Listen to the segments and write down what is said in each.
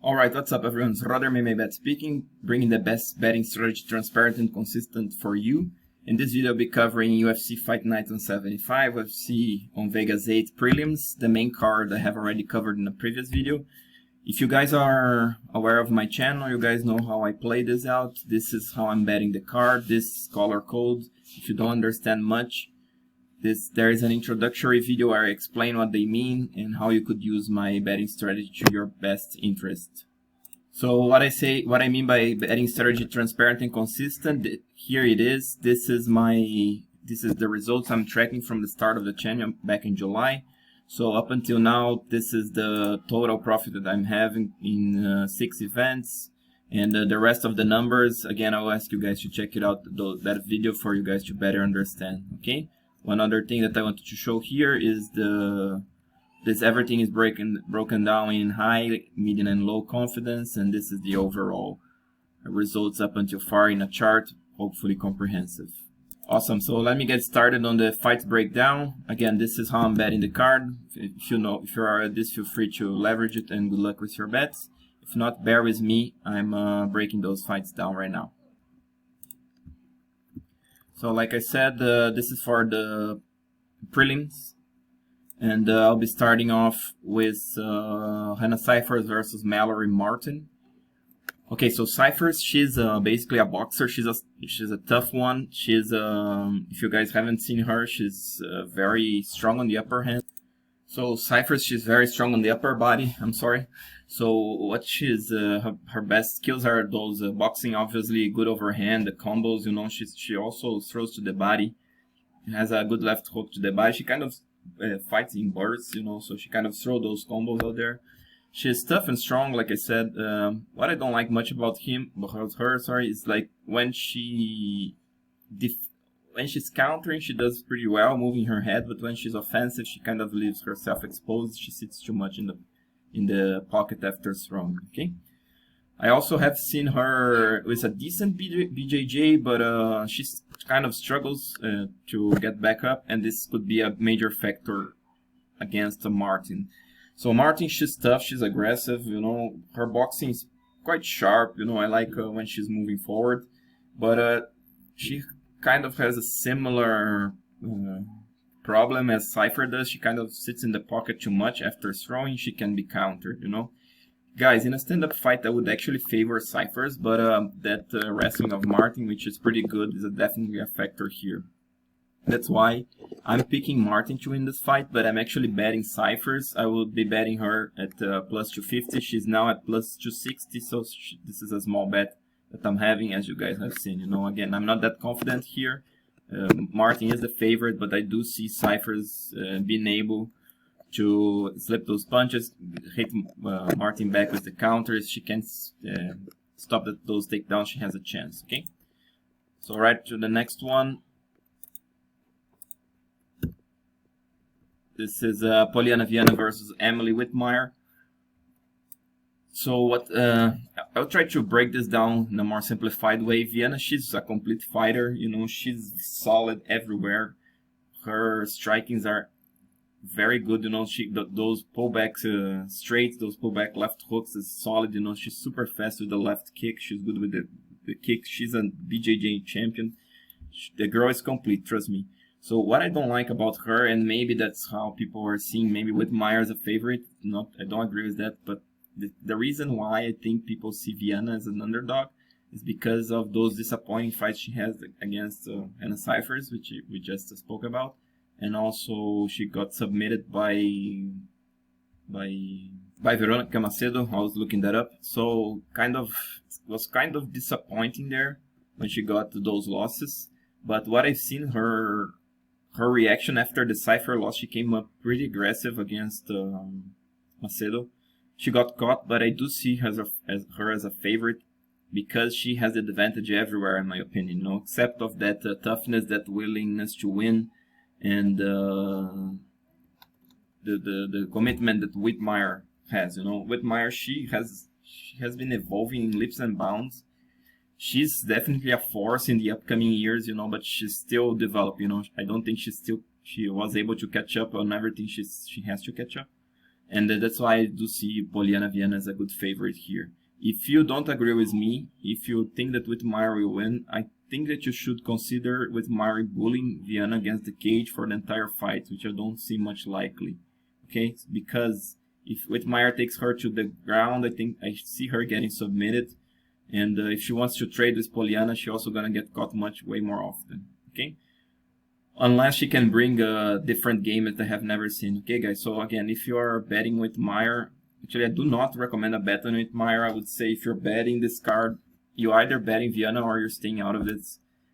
Alright, what's up everyone? It's Rodder MMABet speaking, bringing the best betting strategy transparent and consistent for you. In this video I'll be covering UFC Fight Night on 75, UFC on Vegas 8 prelims, the main card I have already covered in a previous video. If you guys are aware of my channel, you guys know how I play this out. This is how I'm betting the card, this color code. If you don't understand much, there is an introductory video where I explain what they mean and how you could use my betting strategy to your best interest. So what I mean by betting strategy transparent and consistent, here it is. This is the results I'm tracking from the start of the channel back in July. So up until now, this is the total profit that I'm having in 6 events. And the rest of the numbers, again, I'll ask you guys to check it out, that video, for you guys to better understand, okay? One other thing that I wanted to show here is everything is broken down in high, medium, and low confidence, and this is the overall results up until far in a chart, hopefully comprehensive. Awesome, so let me get started on the fight breakdown. Again, this is how I'm betting the card. If you are at this, feel free to leverage it, and good luck with your bets. If not, bear with me. I'm breaking those fights down right now. So like I said, this is for the prelims, and I'll be starting off with Cifers versus Mallory Martin. Okay, so Cifers, she's basically a boxer. She's a tough one. She's if you guys haven't seen her, she's very strong on the upper hand. So Cifers, she's very strong on the upper body. I'm sorry. So what she's her best skills are those boxing, obviously, good overhand, the combos. You know, she also throws to the body. She has a good left hook to the body. She kind of fights in bursts, you know, so she kind of throws those combos out there. She's tough and strong, like I said. What I don't like much about her, is like when she's countering, she does pretty well, moving her head, but when she's offensive, she kind of leaves herself exposed. She sits too much in the pocket after throwing, okay? I also have seen her with a decent BJJ, but she kind of struggles to get back up, and this could be a major factor against Martin. So Martin, she's tough, she's aggressive, you know, her boxing is quite sharp, you know, I like when she's moving forward, but she kind of has a similar problem as Cipher does. She kind of sits in the pocket too much. After throwing, she can be countered, you know. Guys, in a stand-up fight, I would actually favor Cifers, but that wrestling of Martin, which is pretty good, is definitely a factor here. That's why I'm picking Martin to win this fight, but I'm actually betting Cifers. I will be betting her at plus 250. She's now at plus 260, so this is a small bet that I'm having, as you guys have seen. You know, again, I'm not that confident here. Martin is the favorite, but I do see Cifers being able to slip those punches, hit Martin back with the counters. She can stop those takedowns. She has a chance, okay? So right to the next one. This is Polyana Viana versus Emily Whitmire. So I'll try to break this down in a more simplified way. Viana, she's a complete fighter, you know, she's solid everywhere. Her strikings are very good, you know, those pullback straights, those pullback left hooks is solid, you know, she's super fast with the left kick, she's good with the kick, she's a BJJ champion. The girl is complete, trust me. So what I don't like about her, and maybe that's how people are seeing maybe Whitmire as a favorite, I don't agree with that, but the reason why I think people see Viana as an underdog is because of those disappointing fights she has against Cifers, which we just spoke about, and also she got submitted by Veronica Macedo. I was looking that up, so was kind of disappointing there when she got those losses. But what I've seen, her reaction after the Cipher loss, she came up pretty aggressive against Macedo. She got caught, but I do see her as a favorite because she has the advantage everywhere, in my opinion, you know, except of that toughness, that willingness to win, and the commitment that Whitmire has. You know, Whitmire, she has been evolving in leaps and bounds. She's definitely a force in the upcoming years, you know, but she's still developing, you know. I don't think she was able to catch up on everything she has to catch up. And that's why I do see Polyana Viana as a good favorite here. If you don't agree with me, if you think that Whitmire will win, I think that you should consider Whitmire bullying Viana against the cage for the entire fight, which I don't see much likely. Okay, because if Whitmire takes her to the ground, I think I see her getting submitted. And if she wants to trade with Polyana, she's also gonna get caught way more often. Okay, unless she can bring a different game that I have never seen. Okay, guys. So again, if you are betting Whitmire, actually, I do not recommend a bet on Whitmire. I would say if you're betting this card, you're either betting Viana or you're staying out of it.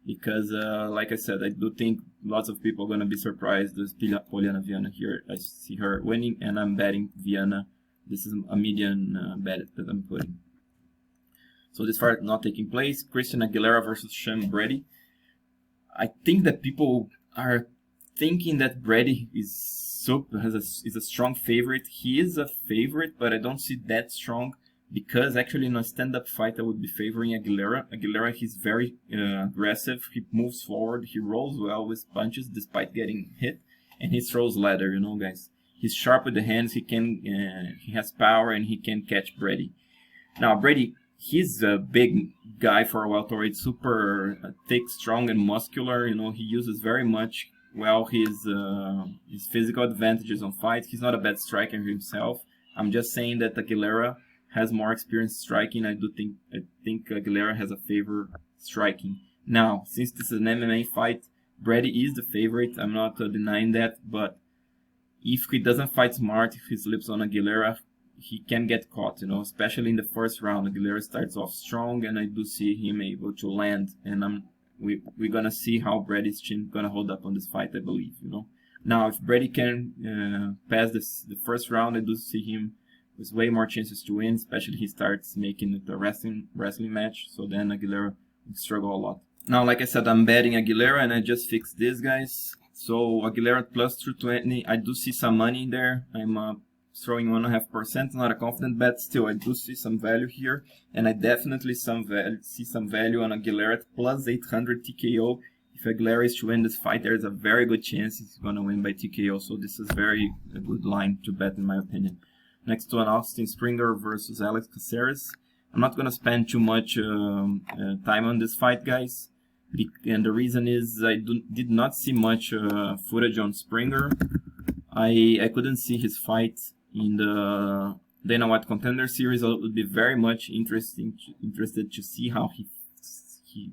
Because, like I said, I do think lots of people are going to be surprised with Polyana Viana here. I see her winning, and I'm betting Viana. This is a median bet that I'm putting. So this fight not taking place. Christian Aguilera versus Brady. I think that people are thinking that Brady is a strong favorite. He is a favorite, but I don't see that strong because actually in a stand-up fight I would be favoring Aguilera. Aguilera, he's very aggressive. He moves forward. He rolls well with punches despite getting hit, and he throws leather. You know, guys. He's sharp with the hands. He has power, and he can catch Brady. Now Brady, he's a big guy for a welterweight, super thick, strong, and muscular. You know, he uses very much his physical advantages on fights. He's not a bad striker himself. I'm just saying that Aguilera has more experience striking. I think Aguilera has a favor striking. Now, since this is an MMA fight, Brady is the favorite. I'm not denying that, but if he doesn't fight smart, if he slips on Aguilera, he can get caught, you know, especially in the first round. Aguilera starts off strong, and I do see him able to land, and we're gonna see how Brady's chin gonna hold up on this fight, I believe, you know. Now, if Brady can pass the first round, I do see him with way more chances to win, especially if he starts making it a wrestling match, so then Aguilera would struggle a lot. Now, like I said, I'm betting Aguilera, and I just fixed this, guys. So Aguilera plus 220, I do see some money there. I'm throwing 1.5%, not a confident bet. Still, I do see some value here, and I definitely see some value on Aguilera at plus 800 TKO. If Aguilera is to win this fight, there's a very good chance he's going to win by TKO, so this is a good line to bet in my opinion. Next to an Austin Springer versus Alex Caceres. I'm not going to spend too much time on this fight, guys, and the reason is I did not see much footage on Springer. I couldn't see his fight in the Dana White Contender Series. I would be very much interested to see how he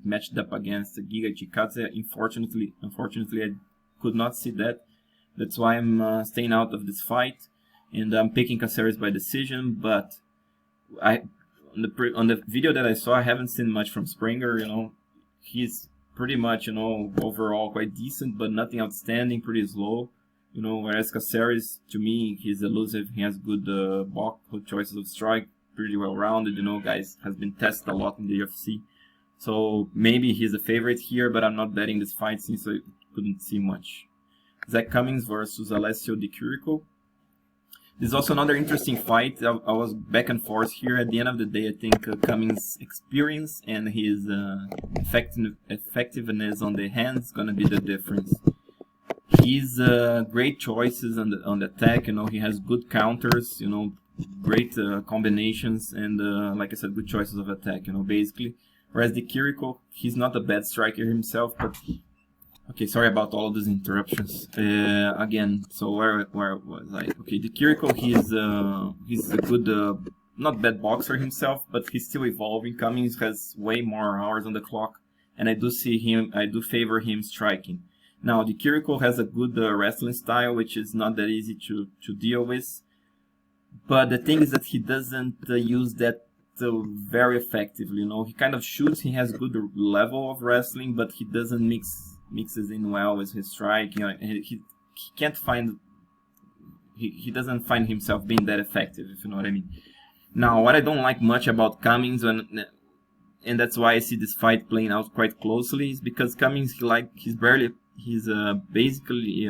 matched up against Giga Chikadze. Unfortunately, I could not see that. That's why I'm staying out of this fight, and I'm picking Caceres by decision. But on the video that I saw, I haven't seen much from Springer. You know, he's pretty much, you know, overall quite decent, but nothing outstanding. Pretty slow. You know, whereas Caceres, to me, he's elusive. He has good block, good choices of strike, pretty well rounded. You know, guys, has been tested a lot in the UFC. So maybe he's a favorite here, but I'm not betting this fight since I couldn't see much. Zach Cummings versus Alessio Di Chirico. This is also another interesting fight. I was back and forth here. At the end of the day, I think Cummings' experience and his effectiveness on the hands is gonna be the difference. He's great choices on the attack. You know, he has good counters. You know, great combinations, and like I said, good choices of attack. You know, basically. Whereas Di Chirico, he's not a bad striker himself, but okay, sorry about all of these interruptions. Again, so where was I? Okay, Di Chirico, he's a good, not bad boxer himself, but he's still evolving. Cummings has way more hours on the clock, and I do favor him striking. Now, Di Chirico has a good wrestling style, which is not that easy to deal with. But the thing is that he doesn't use that very effectively. You know, he kind of shoots. He has good level of wrestling, but he doesn't mixes in well with his strike. You know, he can't find. He doesn't find himself being that effective, if you know what I mean. Now, what I don't like much about Cummings, and that's why I see this fight playing out quite closely, is because Cummings, he's basically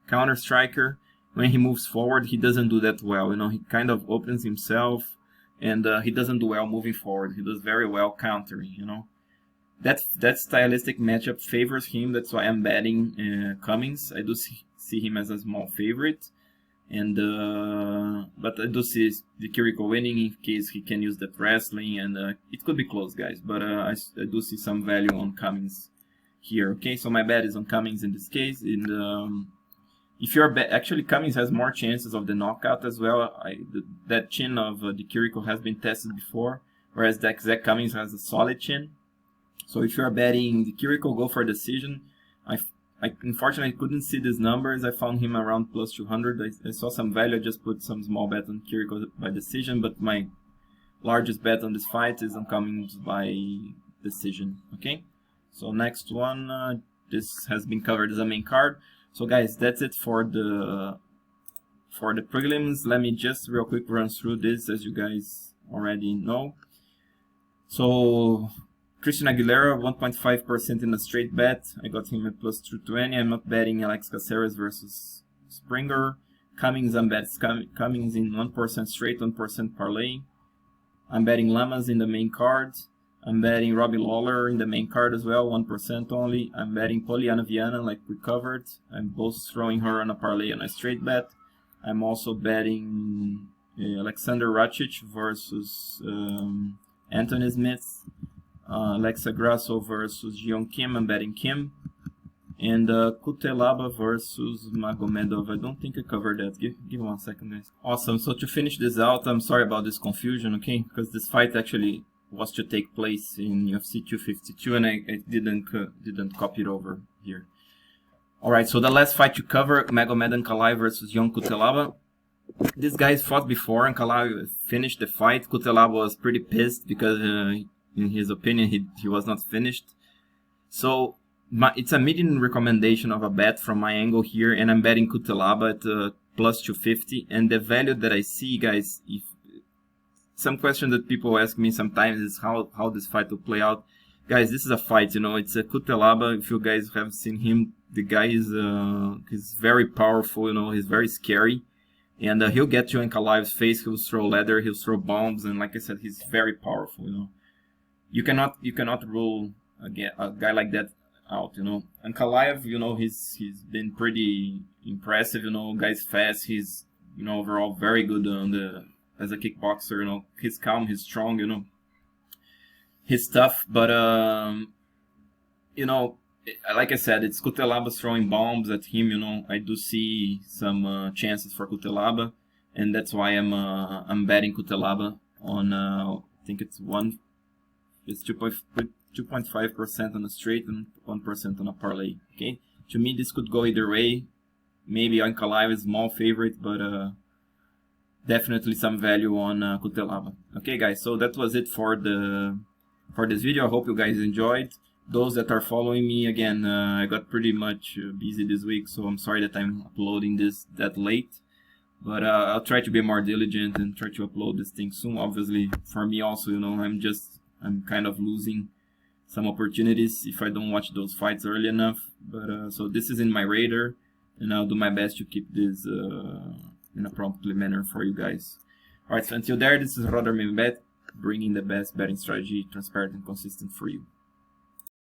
counter striker. When he moves forward, he doesn't do that well. You know, he kind of opens himself, and he doesn't do well moving forward. He does very well countering. You know, that stylistic matchup favors him. That's why I'm betting Cummings. I do see him as a small favorite. And but I do see the Chirico winning in case he can use that wrestling, and it could be close, guys. But I do see some value on Cummings here. Okay, so my bet is on Cummings in this case. And if you're actually, Cummings has more chances of the knockout as well. That chin of the Chirico has been tested before, whereas the exact Cummings has a solid chin. So if you're betting the Chirico, go for a decision. I unfortunately couldn't see these numbers. I found him around plus 200. I saw some value. I just put some small bet on Chirico by decision, but my largest bet on this fight is on Cummings by decision. Okay, so next one. This has been covered as a main card. So guys, that's it for the prelims. Let me just real quick run through this, as you guys already know. So Christian Aguilera, 1.5% in a straight bet. I got him at plus 220. I'm not betting Alex Caceres versus Springer. Cummings, I'm betting Cummings in 1% straight, 1% parlay. I'm betting Lamas in the main card. I'm betting Robbie Lawler in the main card as well, 1% only. I'm betting Polyana Viana, like we covered. I'm both throwing her on a parlay and a straight bet. I'm also betting Alexander Rakic versus Anthony Smith. Alexa Grasso versus Jeon Kim. I'm betting Kim. And Cutelaba versus Magomedov. I don't think I covered that. Give me 1 second, guys. Awesome. So to finish this out, I'm sorry about this confusion, okay? Because this fight actually was to take place in UFC 252, and I didn't copy it over here. All right. So the last fight to cover, Magomed and Ankalaev versus young Cutelaba. These guys fought before. Ankalaev finished the fight. Cutelaba was pretty pissed because, in his opinion, he was not finished. So it's a median recommendation of a bet from my angle here, and I'm betting Cutelaba at plus 250. And the value that I see, guys, if some question that people ask me sometimes is how this fight will play out. Guys, this is a fight, you know, it's a Cutelaba. If you guys have seen him, the guy is he's very powerful, you know, he's very scary. And he'll get you in Ankalaev's face, he'll throw leather, he'll throw bombs, and like I said, he's very powerful, you know. You cannot rule a guy like that out, you know. Ankalaev, you know, he's been pretty impressive, you know, guy's fast, he's, you know, overall very good on as a kickboxer, you know. He's calm, he's strong, you know. He's tough, but you know, like I said, it's Cutelaba throwing bombs at him, you know. I do see some chances for Cutelaba, and that's why I'm betting Cutelaba on I think it's 2.5% on a straight and 1% on a parlay. Okay, to me this could go either way. Maybe Ankalaev is small favorite, but definitely some value on Cutelaba. Okay, guys, so that was it for this video. I hope you guys enjoyed. Those that are following me, again, I got pretty much busy this week, so I'm sorry that I'm uploading this that late. But I'll try to be more diligent and try to upload this thing soon. Obviously, for me also, you know, I'm kind of losing some opportunities if I don't watch those fights early enough. But so this is in my radar, and I'll do my best to keep this in a prompt manner for you guys. Alright, so until there, this is Rodder Bet, bringing the best betting strategy, transparent and consistent for you.